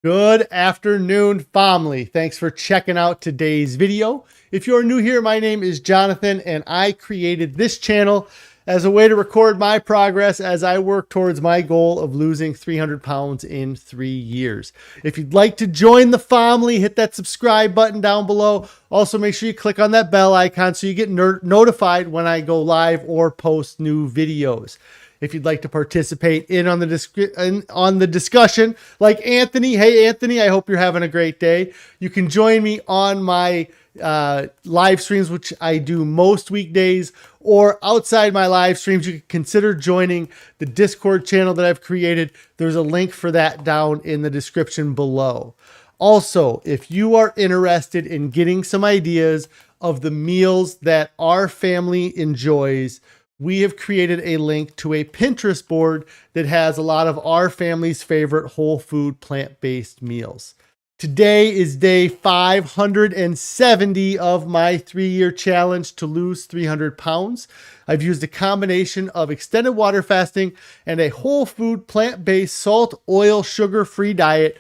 Good afternoon, family. Thanks for checking out today's video. If you're new here, my name is Jonathan, and I created this channel as a way to record my progress as I work towards my goal of losing 300 pounds in 3 years. If you'd like to join the family, hit that subscribe button down below. Also, make sure you click on that bell icon so you get notified when I go live or post new videos. If you'd like to participate on the discussion, like Anthony. Hey, Anthony, I hope you're having a great day. You can join me on my live streams, which I do most weekdays, or outside my live streams. You can consider joining the Discord channel that I've created. There's a link for that down in the description below. Also, if you are interested in getting some ideas of the meals that our family enjoys, we have created a link to a Pinterest board that has a lot of our family's favorite whole food plant-based meals. Today is day 570 of my 3-year challenge to lose 300 pounds. I've used a combination of extended water fasting and a whole food plant-based salt, oil, sugar-free diet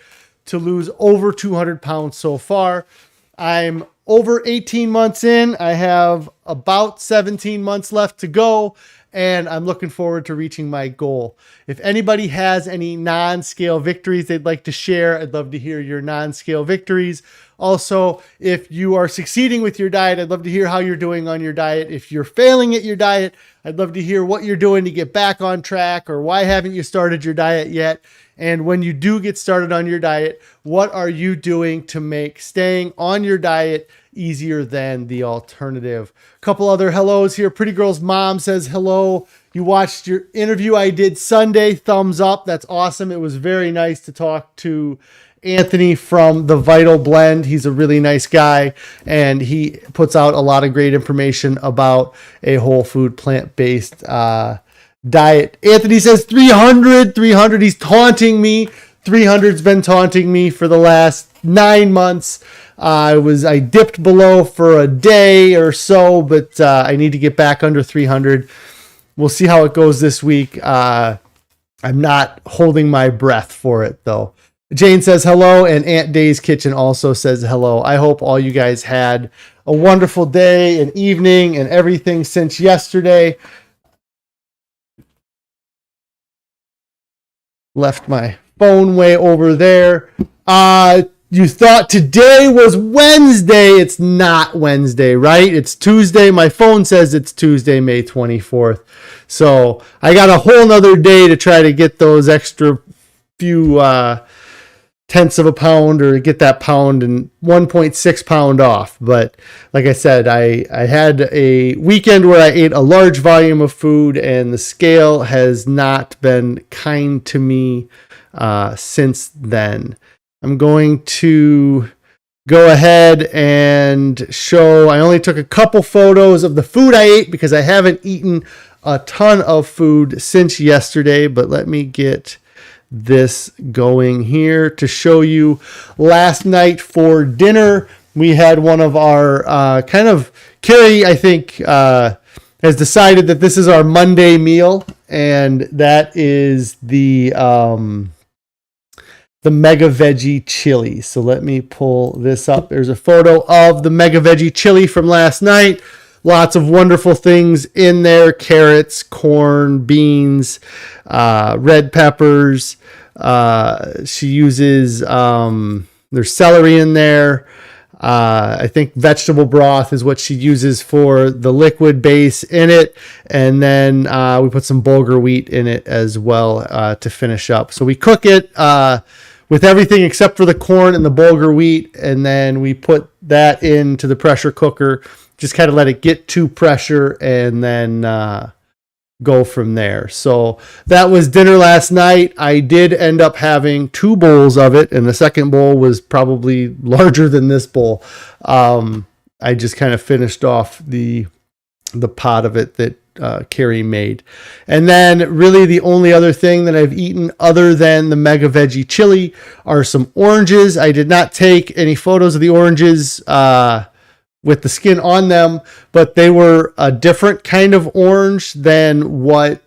to lose over 200 pounds so far. I'm over 18 months in. I have about 17 months left to go, and I'm looking forward to reaching my goal. If anybody has any non-scale victories they'd like to share, I'd love to hear your non-scale victories. Also, if you are succeeding with your diet, I'd love to hear how you're doing on your diet. If you're failing at your diet, I'd love to hear what you're doing to get back on track, or why haven't you started your diet yet? And when you do get started on your diet, what are you doing to make staying on your diet easier than the alternative? A couple other hellos here. Pretty Girl's mom says hello. You watched your interview I did Sunday. Thumbs up. That's awesome. It was very nice to talk to Anthony from the Vital Blend. He's a really nice guy, and he puts out a lot of great information about a whole food plant-based diet. Anthony says 300. He's taunting me. 300's been taunting me for the last 9 months. I dipped below for a day or so, but I need to get back under 300. We'll see how it goes this week. I'm not holding my breath for it though. Jane says hello, and Aunt Day's Kitchen also says hello. I hope all you guys had a wonderful day and evening and everything since yesterday. Left my phone way over there. You thought today was Wednesday. It's not Wednesday, right? It's Tuesday. My phone says it's Tuesday, May 24th. So I got a whole nother day to try to get those extra few tenths of a pound, or get that pound and 1.6 pound off. But like I said, I had a weekend where I ate a large volume of food, and the scale has not been kind to me since then. I'm going to go ahead and show, I only took a couple photos of the food I ate because I haven't eaten a ton of food since yesterday, but let me get this going here to show you. Last night for dinner, we had one of our Carrie, I think, has decided that this is our Monday meal, and that is the Mega Veggie chili. So let me pull this up. There's a photo of the Mega Veggie chili from last night. Lots of wonderful things in there: carrots, corn, beans, red peppers. She uses, there's celery in there. I think vegetable broth is what she uses for the liquid base in it. And then we put some bulgur wheat in it as well to finish up. So we cook it with everything except for the corn and the bulgur wheat. And then we put that into the pressure cooker. Just kind of let it get to pressure, and then go from there. So that was dinner last night. I did end up having 2 bowls of it, and the second bowl was probably larger than this bowl. I just kind of finished off the pot of it that Carrie made. And then really the only other thing that I've eaten other than the Mega Veggie chili are some oranges. I did not take any photos of the oranges with the skin on them, but they were a different kind of orange than what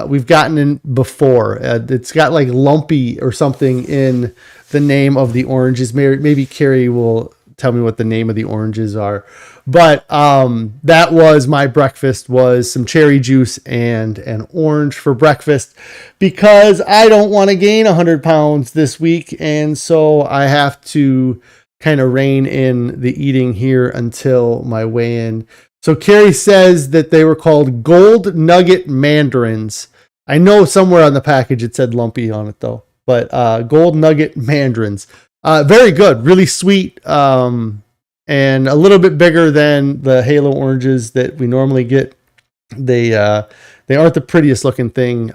we've gotten in before. It's got like lumpy or something in the name of the oranges. Maybe Carrie will tell me what the name of the oranges are. But that was my breakfast, was some cherry juice and an orange for breakfast, because I don't want to gain 100 pounds this week. And so I have to kind of rein in the eating here until my weigh-in. So Carrie says that they were called Gold Nugget Mandarins. I know somewhere on the package it said lumpy on it though, but Gold Nugget Mandarins. Very good, really sweet, and a little bit bigger than the Halo oranges that we normally get. They aren't the prettiest looking thing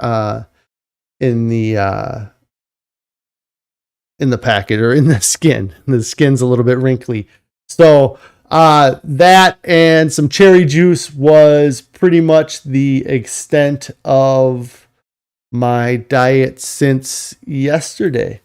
in the packet or in the skin. The skin's a little bit wrinkly. So that and some cherry juice was pretty much the extent of my diet since yesterday.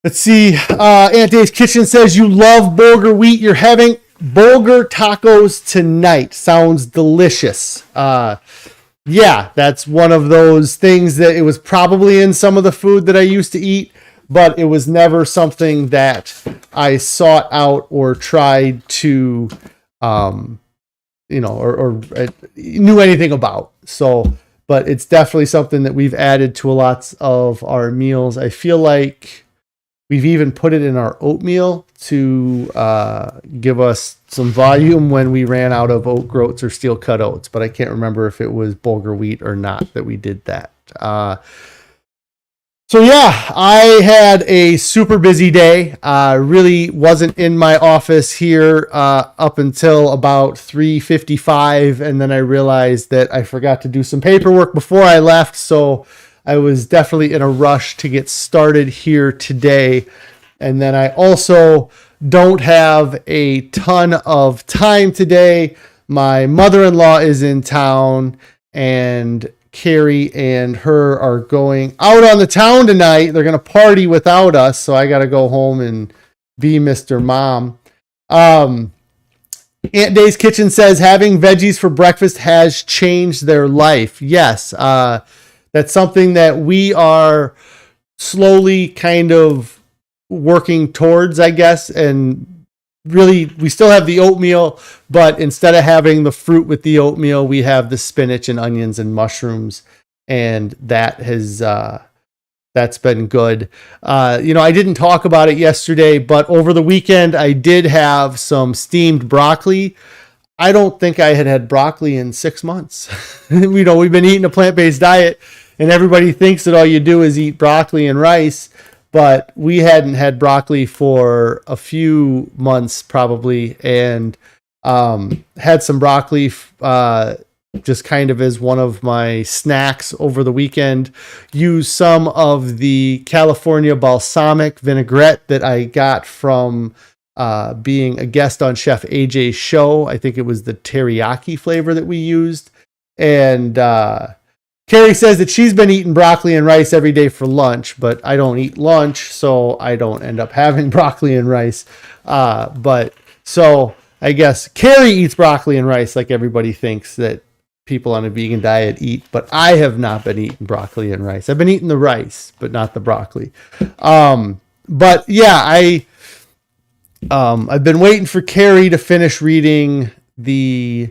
Let's see. Aunt Dave's Kitchen says you love bulgur wheat. You're having bulgur tacos tonight. Sounds delicious. Yeah, that's one of those things that it was probably in some of the food that I used to eat, but it was never something that I sought out or tried to, or knew anything about. So, but it's definitely something that we've added to lots of our meals. I feel like we've even put it in our oatmeal to give us some volume when we ran out of oat groats or steel cut oats, but I can't remember if it was bulgur wheat or not that we did that. So yeah, I had a super busy day. Really wasn't in my office here up until about 3:55, and then I realized that I forgot to do some paperwork before I left, so I was definitely in a rush to get started here today. And then I also don't have a ton of time today. My mother-in-law is in town, and Carrie and her are going out on the town tonight. They're going to party without us, so I got to go home and be Mr. Mom. Aunt Dave's Kitchen says having veggies for breakfast has changed their life. Yes, that's something that we are slowly kind of working towards, I guess. And really, we still have the oatmeal, but instead of having the fruit with the oatmeal, we have the spinach and onions and mushrooms. And that has, that's been good. I didn't talk about it yesterday, but over the weekend, I did have some steamed broccoli. I don't think I had broccoli in 6 months. We've been eating a plant-based diet, and everybody thinks that all you do is eat broccoli and rice, but we hadn't had broccoli for a few months probably, and had some broccoli just kind of as one of my snacks over the weekend. Used some of the California balsamic vinaigrette that I got from being a guest on Chef AJ's show. I think it was the teriyaki flavor that we used. And Carrie says that she's been eating broccoli and rice every day for lunch, but I don't eat lunch, so I don't end up having broccoli and rice. But so I guess Carrie eats broccoli and rice like everybody thinks that people on a vegan diet eat, but I have not been eating broccoli and rice. I've been eating the rice, but not the broccoli. But yeah, I've been waiting for Carrie to finish reading the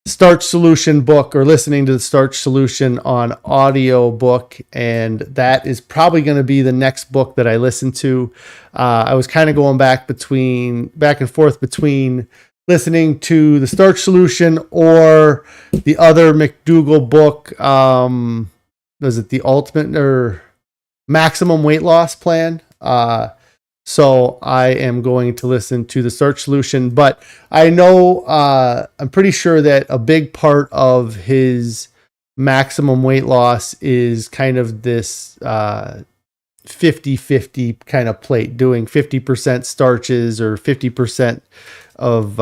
Starch Solution book, or listening to the Starch Solution on audio book, and that is probably going to be the next book that I listen to. I was kind of going back and forth between listening to the Starch Solution or the other McDougall book. Was it the Ultimate or Maximum Weight Loss Plan? So I am going to listen to the Starch Solution, but I know, I'm pretty sure that a big part of his maximum weight loss is kind of this 50-50 kind of plate, doing 50% starches or 50% of,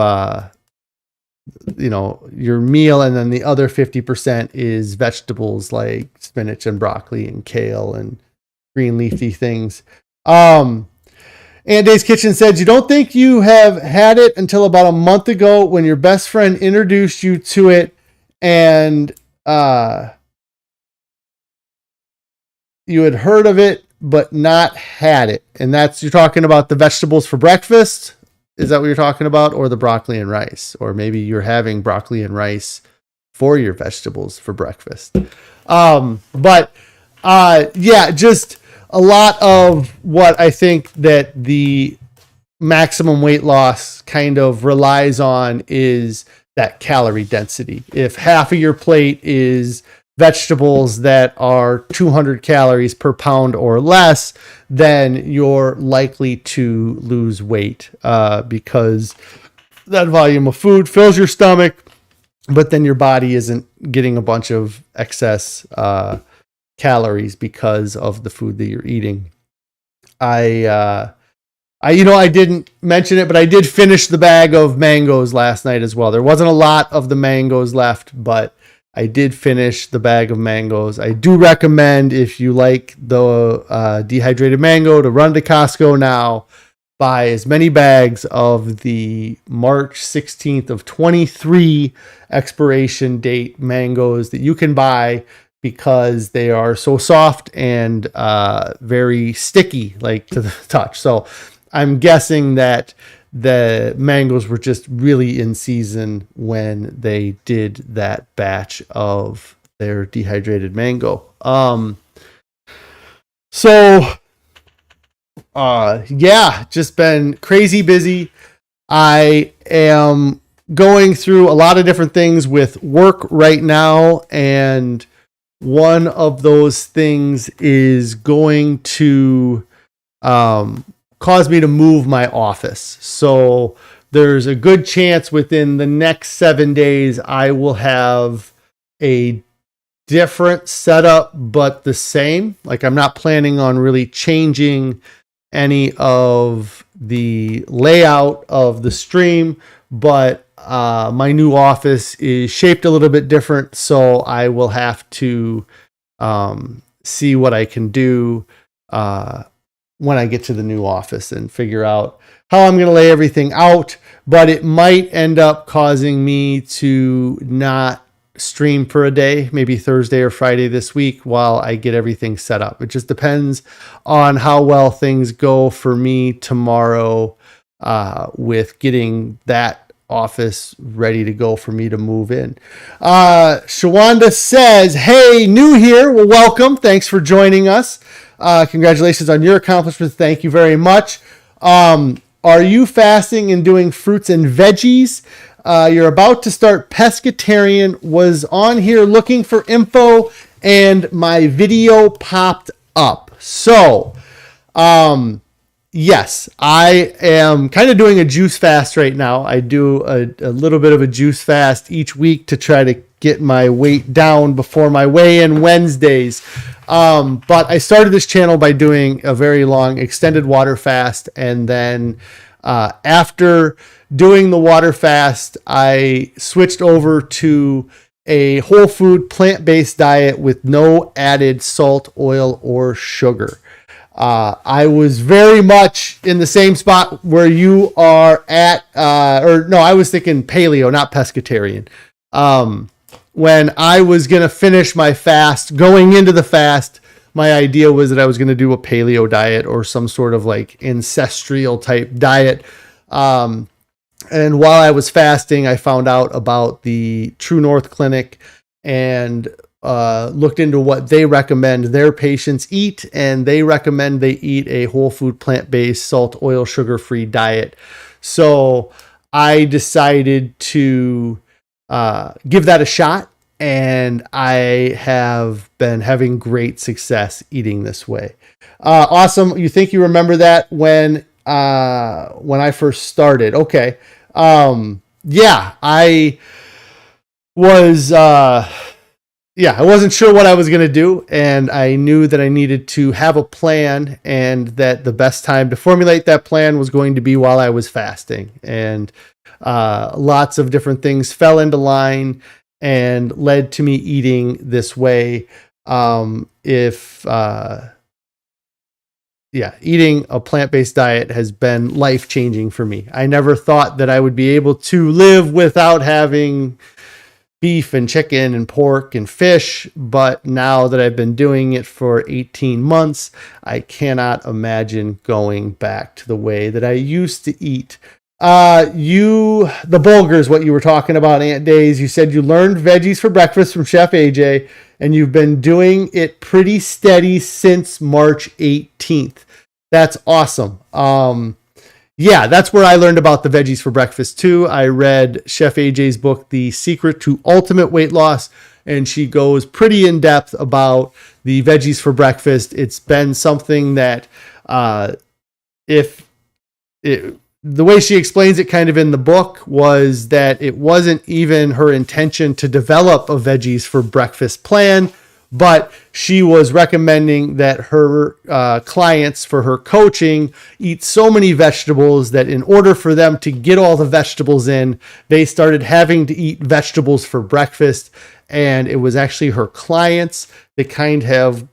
your meal. And then the other 50% is vegetables like spinach and broccoli and kale and green leafy things. Aunt Dave's Kitchen said, you don't think you have had it until about a month ago when your best friend introduced you to it, and you had heard of it but not had it. And you're talking about the vegetables for breakfast. Is that what you're talking about? Or the broccoli and rice? Or maybe you're having broccoli and rice for your vegetables for breakfast. Just a lot of what I think that the maximum weight loss kind of relies on is that calorie density. If half of your plate is vegetables that are 200 calories per pound or less, then you're likely to lose weight because that volume of food fills your stomach, but then your body isn't getting a bunch of excess calories because of the food that you're eating. I didn't mention it, but I did finish the bag of mangoes last night as well. There wasn't a lot of the mangoes left, but I did finish the bag of mangoes. I do recommend, if you like the dehydrated mango, to run to Costco now, buy as many bags of the March 16th of 23 expiration date mangoes that you can buy, because they are so soft and very sticky, like to the touch. So I'm guessing that the mangoes were just really in season when they did that batch of their dehydrated mango. Just been crazy busy. I am going through a lot of different things with work right now, and one of those things is going to cause me to move my office. So there's a good chance within the next 7 days I will have a different setup, but the same. Like, I'm not planning on really changing any of the layout of the stream, but my new office is shaped a little bit different, so I will have to see what I can do when I get to the new office and figure out how I'm going to lay everything out. But it might end up causing me to not stream for a day, maybe Thursday or Friday this week, while I get everything set up. It just depends on how well things go for me tomorrow with getting that office ready to go for me to move in. Shawanda says, hey, new here. Well, welcome. Thanks for joining us. Congratulations on your accomplishments. Thank you very much. Are you fasting and doing fruits and veggies? You're about to start pescatarian. Was on here looking for info and my video popped up. So, yes, I am kind of doing a juice fast right now. I do a little bit of a juice fast each week to try to get my weight down before my weigh-in Wednesdays. But I started this channel by doing a very long extended water fast. And then after doing the water fast, I switched over to a whole food plant-based diet with no added salt, oil, or sugar. I was very much in the same spot where you are at, I was thinking paleo, not pescatarian. When I was going to finish my fast, going into the fast, my idea was that I was going to do a paleo diet or some sort of like ancestral type diet. And while I was fasting, I found out about the True North Clinic and looked into what they recommend their patients eat. And they recommend they eat a whole food, plant-based, salt, oil, sugar-free diet. So I decided to give that a shot, and I have been having great success eating this way. Awesome. You think you remember that when I first started? Okay. I was, I wasn't sure what I was going to do, and I knew that I needed to have a plan, and that the best time to formulate that plan was going to be while I was fasting. And lots of different things fell into line and led to me eating this way. Eating a plant-based diet has been life-changing for me. I never thought that I would be able to live without having beef and chicken and pork and fish. But now that I've been doing it for 18 months, I cannot imagine going back to the way that I used to eat. The bulgurs, what you were talking about, Aunt Days, you said you learned veggies for breakfast from Chef AJ, and you've been doing it pretty steady since March 18th. That's awesome. Yeah, that's where I learned about the veggies for breakfast too. I read Chef AJ's book, The Secret to Ultimate Weight Loss, and she goes pretty in depth about the veggies for breakfast. It's been something that the way she explains it kind of in the book was that it wasn't even her intention to develop a veggies for breakfast plan, but she was recommending that her clients for her coaching eat so many vegetables that in order for them to get all the vegetables in, they started having to eat vegetables for breakfast. And it was actually her clients that kind of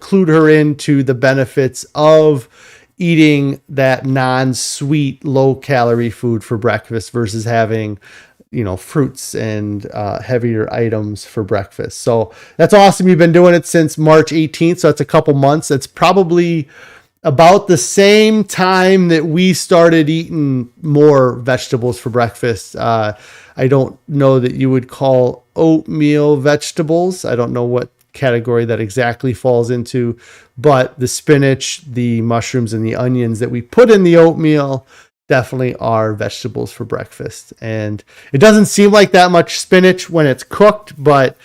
clued her into the benefits of eating that non-sweet, low-calorie food for breakfast versus having, fruits and heavier items for breakfast. So that's awesome. You've been doing it since March 18th, so that's a couple months. That's probably about the same time that we started eating more vegetables for breakfast. I don't know that you would call oatmeal vegetables. I don't know what category that exactly falls into, but the spinach, the mushrooms, and the onions that we put in the oatmeal definitely are vegetables for breakfast. And it doesn't seem like that much spinach when it's cooked, but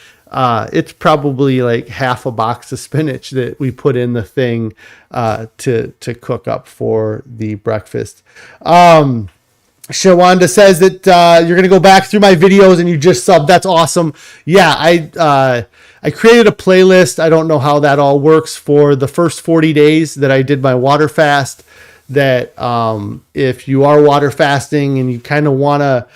it's probably like half a box of spinach that we put in the thing to cook up for the breakfast. Shawanda says that you're going to go back through my videos and you just subbed. That's awesome. Yeah, I created a playlist. I don't know how that all works for the first 40 days that I did my water fast. That if you are water fasting and you kind of want to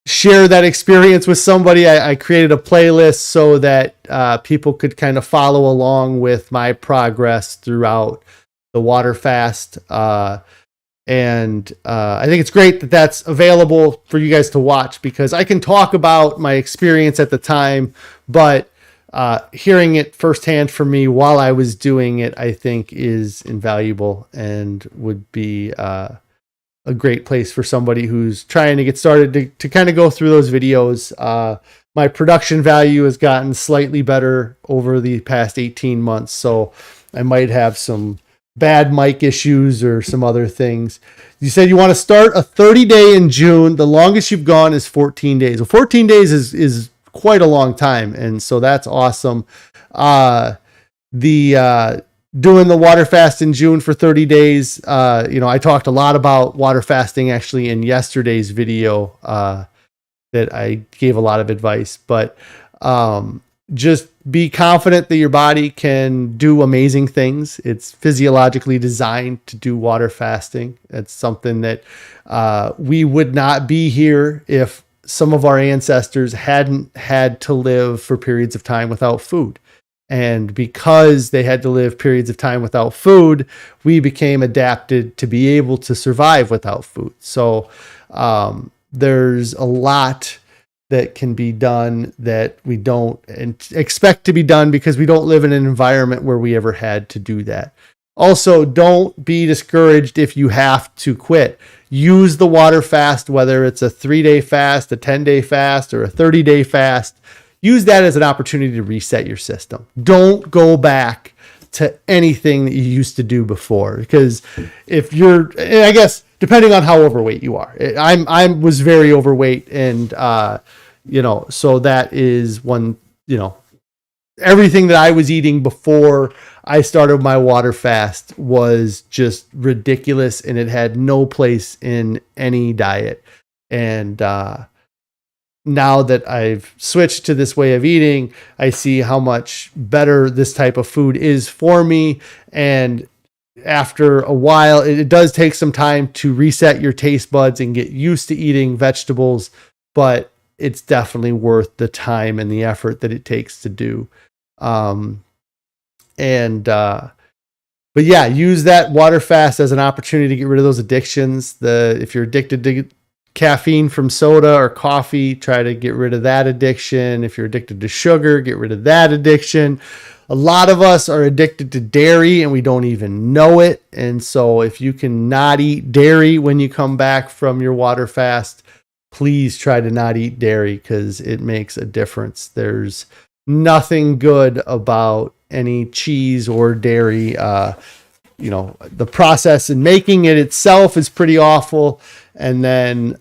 share that experience with somebody, I created a playlist so that people could kind of follow along with my progress throughout the water fast. And I think it's great that that's available for you guys to watch, because I can talk about my experience at the time, but hearing it firsthand from me while I was doing it, I think is invaluable and would be a great place for somebody who's trying to get started to kind of go through those videos. My production value has gotten slightly better over the past 18 months, so I might have some bad mic issues or some other things. You said you want to start a 30-day in June. The longest you've gone is 14 days. Well, 14 days is quite a long time, and so that's awesome. Doing the water fast in June for 30 days, I talked a lot about water fasting actually in yesterday's video that I gave a lot of advice, but just be confident that your body can do amazing things. It's physiologically designed to do water fasting. It's something that we would not be here if some of our ancestors hadn't had to live for periods of time without food. And because they had to live periods of time without food, we became adapted to be able to survive without food. So there's a lot that can be done that we don't expect to be done because we don't live in an environment where we ever had to do that. Also, don't be discouraged if you have to quit. Use the water fast, whether it's a 3-day fast, a 10-day fast, or a 30-day fast. Use that as an opportunity to reset your system. Don't go back to anything that you used to do before, because if you're, I guess, depending on how overweight you are, I was very overweight, and so that is one, everything that I was eating before I started my water fast was just ridiculous, and it had no place in any diet. And now that I've switched to this way of eating, I see how much better this type of food is for me. And after a while, it does take some time to reset your taste buds and get used to eating vegetables, but it's definitely worth the time and the effort that it takes to do. But yeah, use that water fast as an opportunity to get rid of those addictions. If you're addicted to caffeine from soda or coffee, try to get rid of that addiction. If you're addicted to sugar, get rid of that addiction. A lot of us are addicted to dairy and we don't even know it. And so if you can not eat dairy when you come back from your water fast, please try to not eat dairy because it makes a difference. There's nothing good about any cheese or dairy. The process in making it itself is pretty awful. And then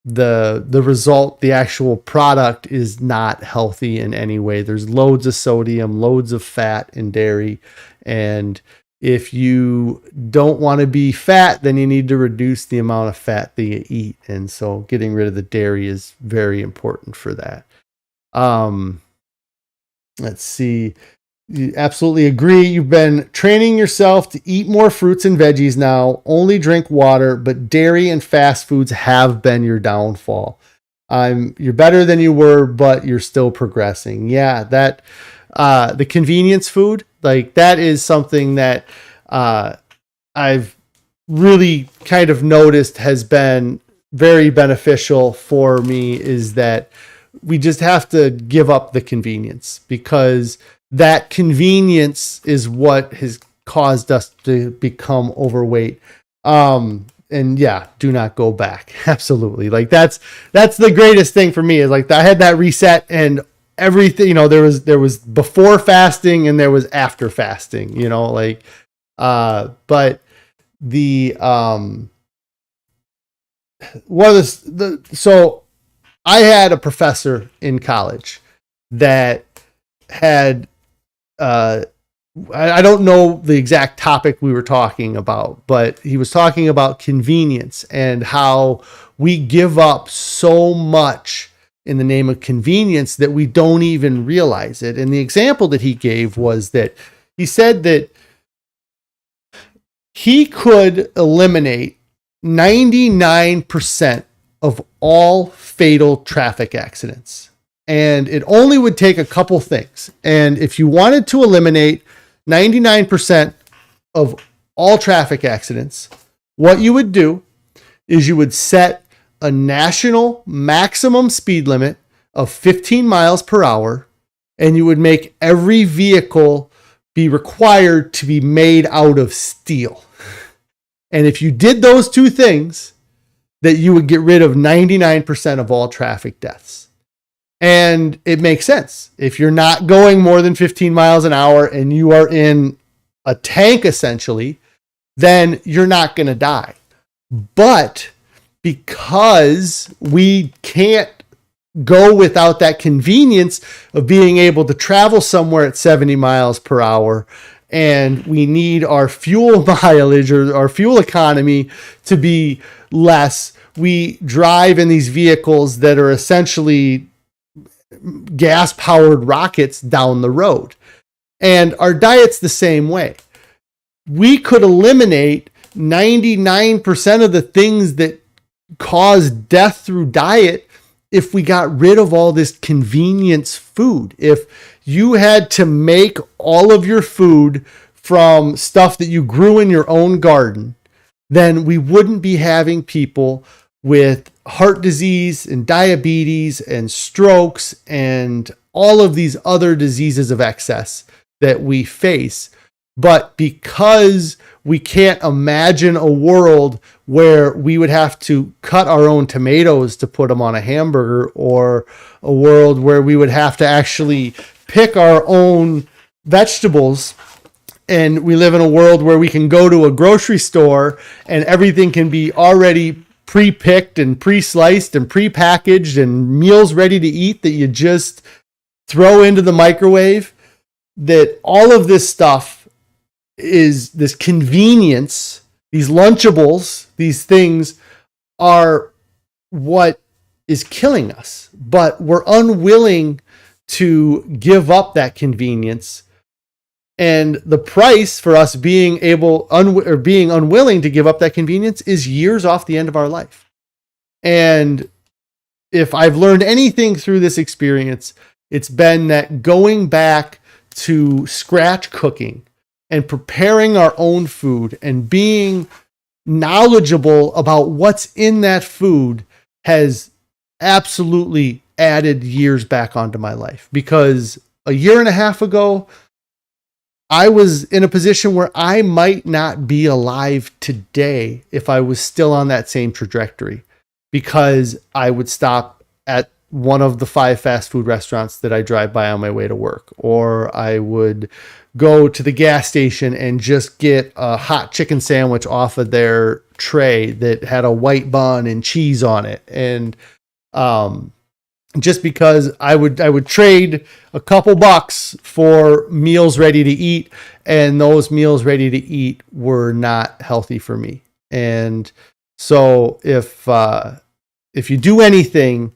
the result, the actual product, is not healthy in any way. There's loads of sodium, loads of fat in dairy. And if you don't want to be fat, then you need to reduce the amount of fat that you eat. And so getting rid of the dairy is very important for that. Let's see. You absolutely agree. You've been training yourself to eat more fruits and veggies now, only drink water, but dairy and fast foods have been your downfall. You're better than you were, but you're still progressing. Yeah, that the convenience food, like that is something that I've really kind of noticed has been very beneficial for me, is that we just have to give up the convenience, because that convenience is what has caused us to become overweight. And yeah, do not go back. Absolutely. Like that's the greatest thing for me, is like I had that reset and everything, there was before fasting and there was after fasting, but the, so I had a professor in college that had, I don't know the exact topic we were talking about, but he was talking about convenience and how we give up so much in the name of convenience that we don't even realize it. And the example that he gave was that he said that he could eliminate 99% of all fatal traffic accidents. And it only would take a couple things. And if you wanted to eliminate 99% of all traffic accidents, what you would do is you would set a national maximum speed limit of 15 miles per hour, and you would make every vehicle be required to be made out of steel. And if you did those two things, that you would get rid of 99% of all traffic deaths. And it makes sense. If you're not going more than 15 miles an hour and you are in a tank, essentially, then you're not going to die. But because we can't go without that convenience of being able to travel somewhere at 70 miles per hour, and we need our fuel mileage or our fuel economy to be less, we drive in these vehicles that are essentially gas-powered rockets down the road. And our diet's the same way. We could eliminate 99% of the things that cause death through diet if we got rid of all this convenience food. If you had to make all of your food from stuff that you grew in your own garden, then we wouldn't be having people with heart disease and diabetes and strokes and all of these other diseases of excess that we face. But because we can't imagine a world where we would have to cut our own tomatoes to put them on a hamburger, or a world where we would have to actually pick our own vegetables, and we live in a world where we can go to a grocery store and everything can be already pre-picked and pre-sliced and pre-packaged and meals ready to eat that you just throw into the microwave, that all of this stuff is this convenience, these Lunchables, these things are what is killing us. But we're unwilling to give up that convenience. And the price for us being unwilling to give up that convenience is years off the end of our life. And if I've learned anything through this experience, it's been that going back to scratch cooking and preparing our own food and being knowledgeable about what's in that food has absolutely added years back onto my life, because a year and a half ago, I was in a position where I might not be alive today if I was still on that same trajectory, because I would stop at one of the 5 fast food restaurants that I drive by on my way to work, or I would go to the gas station and just get a hot chicken sandwich off of their tray that had a white bun and cheese on it. And just because I would trade a couple bucks for meals ready to eat, and those meals ready to eat were not healthy for me. And so if you do anything,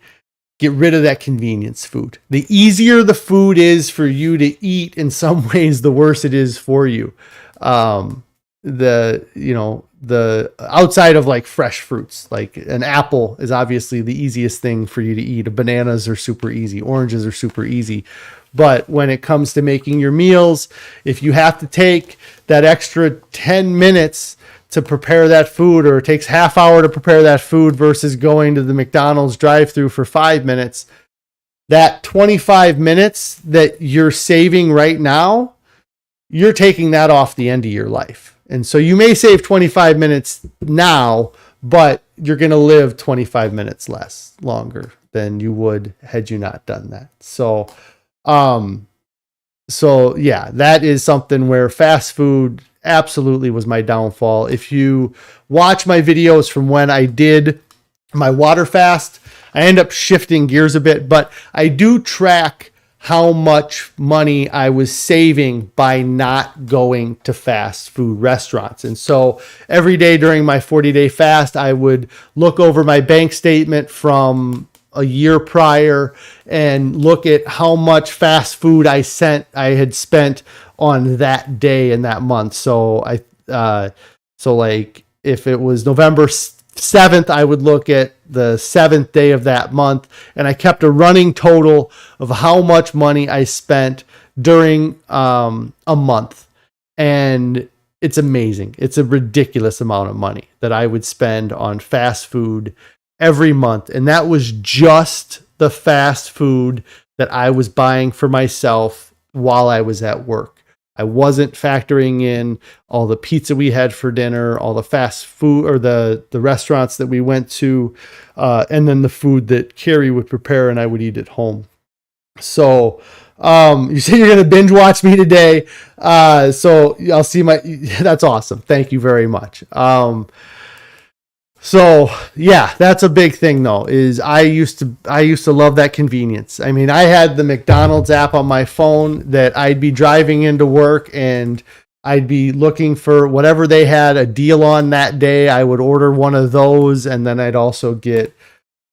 get rid of that convenience food. The easier the food is for you to eat, in some ways, the worse it is for you. The outside of like fresh fruits, like an apple is obviously the easiest thing for you to eat. Bananas are super easy. Oranges are super easy. But when it comes to making your meals, if you have to take that extra 10 minutes to prepare that food, or it takes half hour to prepare that food versus going to the McDonald's drive-through for 5 minutes, that 25 minutes that you're saving right now, you're taking that off the end of your life. And so you may save 25 minutes now, but you're going to live 25 minutes longer than you would had you not done that. So yeah, that is something where fast food absolutely was my downfall. If you watch my videos from when I did my water fast, I end up shifting gears a bit, but I do track how much money I was saving by not going to fast food restaurants. And so every day during my 40-day fast, I would look over my bank statement from a year prior and look at how much fast food I had spent on that day and that month. So like if it was November 7th, I would look at the 7th day of that month, and I kept a running total of how much money I spent during a month. And it's amazing. It's a ridiculous amount of money that I would spend on fast food every month. And that was just the fast food that I was buying for myself while I was at work. I wasn't factoring in all the pizza we had for dinner, all the fast food, or the restaurants that we went to, and then the food that Carrie would prepare and I would eat at home. So you say you're going to binge watch me today. So I'll see that's awesome. Thank you very much. So yeah, that's a big thing though, is I used to love that convenience. I mean, I had the McDonald's app on my phone that I'd be driving into work and I'd be looking for whatever they had a deal on that day. I would order one of those, and then I'd also get,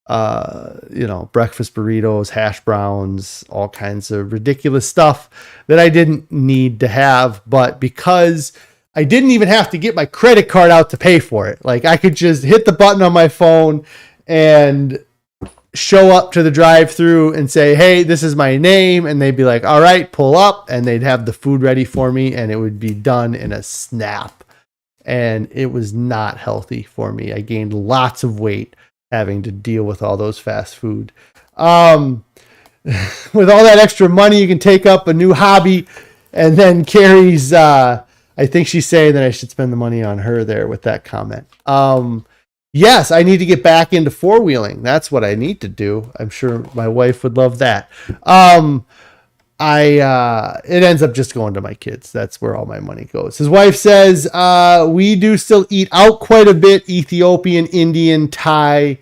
breakfast burritos, hash browns, all kinds of ridiculous stuff that I didn't need to have, but because I didn't even have to get my credit card out to pay for it. Like I could just hit the button on my phone and show up to the drive-through and say, hey, this is my name. And they'd be like, all right, pull up. And they'd have the food ready for me, and it would be done in a snap. And it was not healthy for me. I gained lots of weight having to deal with all those fast food. With all that extra money, you can take up a new hobby. And then Carrie's, I think she's saying that I should spend the money on her there with that comment. Yes, I need to get back into four-wheeling. That's what I need to do. I'm sure my wife would love that. It ends up just going to my kids. That's where all my money goes. His wife says, we do still eat out quite a bit. Ethiopian, Indian, Thai,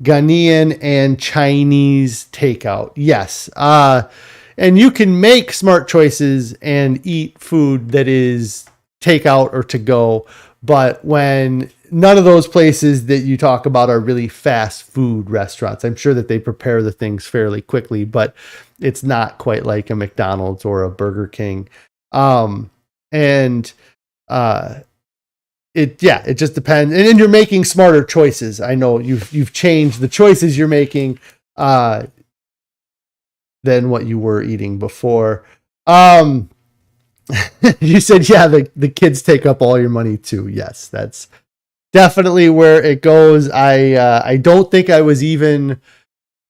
Ghanaian, and Chinese takeout. Yes. And you can make smart choices and eat food that is takeout or to go. But when none of those places that you talk about are really fast food restaurants, I'm sure that they prepare the things fairly quickly, but it's not quite like a McDonald's or a Burger King. It just depends. And then you're making smarter choices. I know you've changed the choices you're making, than what you were eating before. You said, yeah, the kids take up all your money too. Yes, that's definitely where it goes. I don't think I was even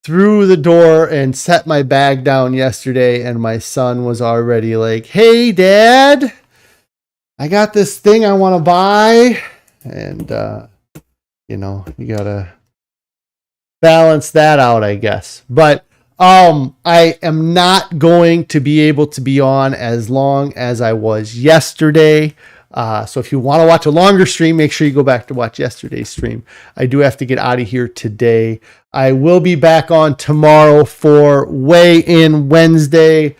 through the door and set my bag down yesterday, and my son was already like, "Hey, Dad, I got this thing I want to buy." And, you got to balance that out, I guess. But I am not going to be able to be on as long as I was yesterday. So if you want to watch a longer stream, make sure you go back to watch yesterday's stream. I do have to get out of here today. I will be back on tomorrow for Weigh-In Wednesday.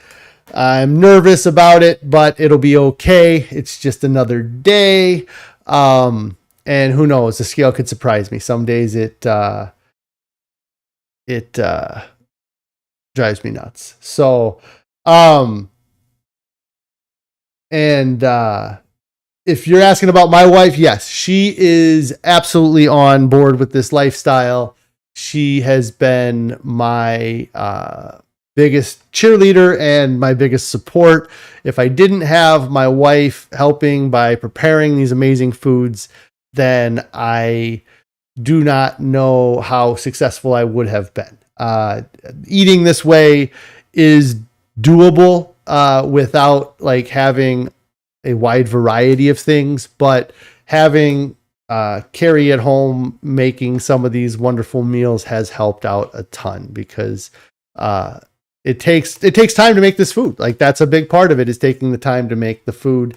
I'm nervous about it, but it'll be okay. It's just another day. And who knows, the scale could surprise me. Some days it drives me nuts. So, if you're asking about my wife, yes, she is absolutely on board with this lifestyle. She has been my biggest cheerleader and my biggest support. If I didn't have my wife helping by preparing these amazing foods, then I do not know how successful I would have been. Eating this way is doable without like having a wide variety of things, but having Carrie at home making some of these wonderful meals has helped out a ton, because it takes time to make this food. Like, that's a big part of it, is taking the time to make the food.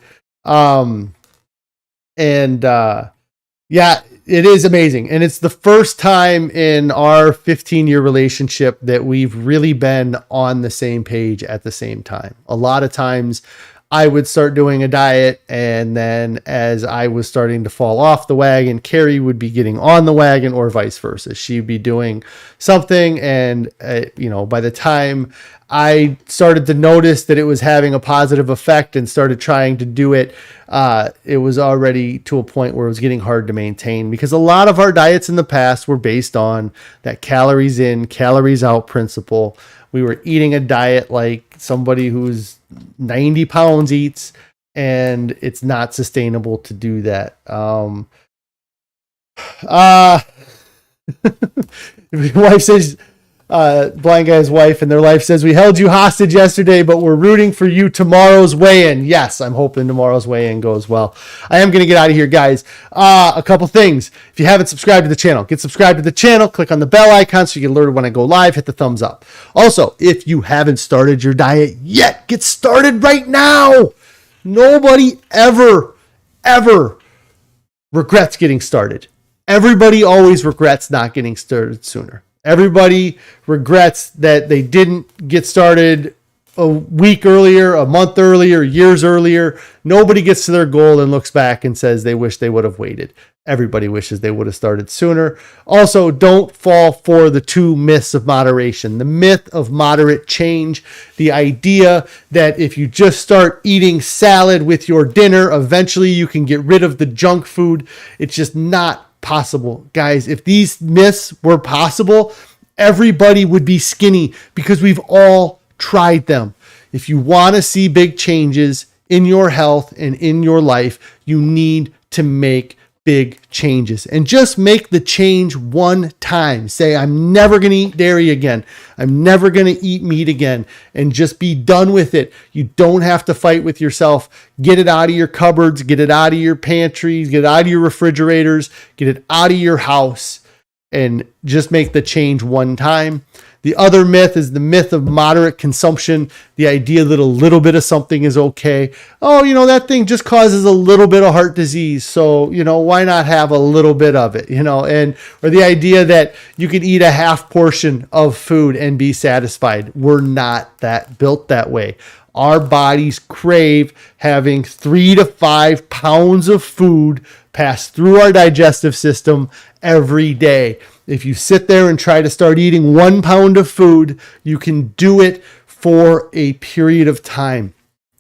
Yeah, it is amazing. And it's the first time in our 15-year relationship that we've really been on the same page at the same time. A lot of times I would start doing a diet, and then as I was starting to fall off the wagon, Carrie would be getting on the wagon, or vice versa. She'd be doing something, and by the time I started to notice that it was having a positive effect and started trying to do it, it was already to a point where it was getting hard to maintain, because a lot of our diets in the past were based on that calories in, calories out principle. We were eating a diet like somebody who's 90 pounds eats, and it's not sustainable to do that. My wife says, blind guy's wife and their life says, "We held you hostage yesterday, but we're rooting for you tomorrow's weigh-in." Yes, I'm hoping tomorrow's weigh-in goes well. I am going to get out of here, guys. A couple things. If you haven't subscribed to the channel, get subscribed to the channel. Click on the bell icon so you get alerted when I go live. Hit the thumbs up. Also, if you haven't started your diet yet, get started right now. Nobody ever regrets getting started. Everybody always regrets not getting started sooner. Everybody regrets that they didn't get started a week earlier, a month earlier, years earlier. Nobody gets to their goal and looks back and says they wish they would have waited. Everybody wishes they would have started sooner. Also, don't fall for the two myths of moderation. The myth of moderate change, the idea that if you just start eating salad with your dinner, eventually you can get rid of the junk food. It's just not possible, guys. If these myths were possible, everybody would be skinny, because we've all tried them. If you want to see big changes in your health and in your life, you need to make big changes, and just make the change one time. Say, I'm never going to eat dairy again. I'm never going to eat meat again, and just be done with it. You don't have to fight with yourself. Get it out of your cupboards, get it out of your pantries, get it out of your refrigerators, get it out of your house, and just make the change one time. The other myth is the myth of moderate consumption. The idea that a little bit of something is okay. Oh, that thing just causes a little bit of heart disease. So, why not have a little bit of it, or the idea that you can eat a half portion of food and be satisfied. We're not built that way. Our bodies crave having 3 to 5 pounds of food pass through our digestive system every day. If you sit there and try to start eating 1 pound of food, you can do it for a period of time.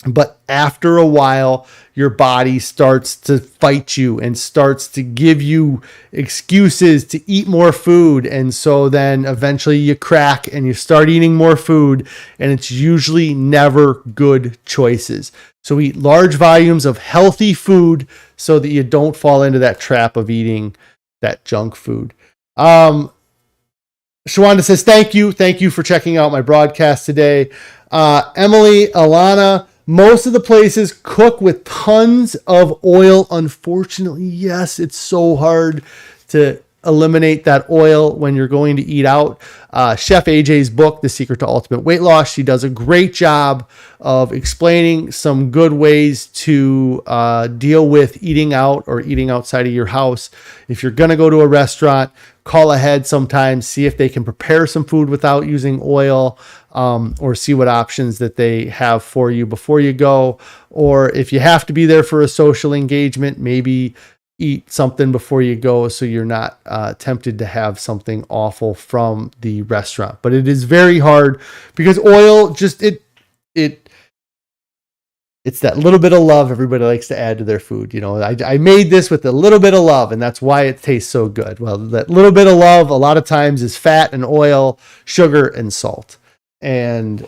But after a while, your body starts to fight you and starts to give you excuses to eat more food. And so then eventually you crack and you start eating more food, and it's usually never good choices. So eat large volumes of healthy food so that you don't fall into that trap of eating that junk food. Shawanda says, thank you. Thank you for checking out my broadcast today. Emily, Alana, most of the places cook with tons of oil. Unfortunately, yes, it's so hard to eliminate that oil when you're going to eat out. Chef AJ's book, The Secret to Ultimate Weight Loss, she does a great job of explaining some good ways to deal with eating out or eating outside of your house. If you're going to go to a restaurant, call ahead sometimes, see if they can prepare some food without using oil, or see what options that they have for you before you go. Or if you have to be there for a social engagement, maybe eat something before you go so you're not tempted to have something awful from the restaurant. But it is very hard because oil just, it's that little bit of love everybody likes to add to their food. You know, I made this with a little bit of love, and that's why it tastes so good. Well, that little bit of love a lot of times is fat and oil, sugar and salt. And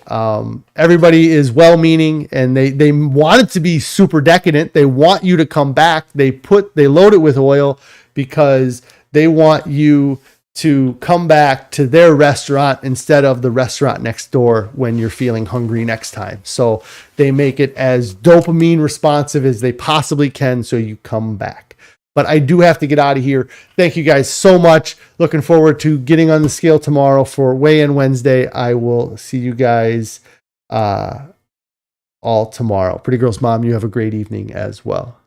everybody is well-meaning, and they want it to be super decadent. They want you to come back. They load it with oil because they want you to come back to their restaurant instead of the restaurant next door when you're feeling hungry next time. So they make it as dopamine responsive as they possibly can so you come back. But I do have to get out of here. Thank you guys so much. Looking forward to getting on the scale tomorrow for weigh-in Wednesday. I will see you guys all tomorrow. Pretty Girl's Mom, you have a great evening as well.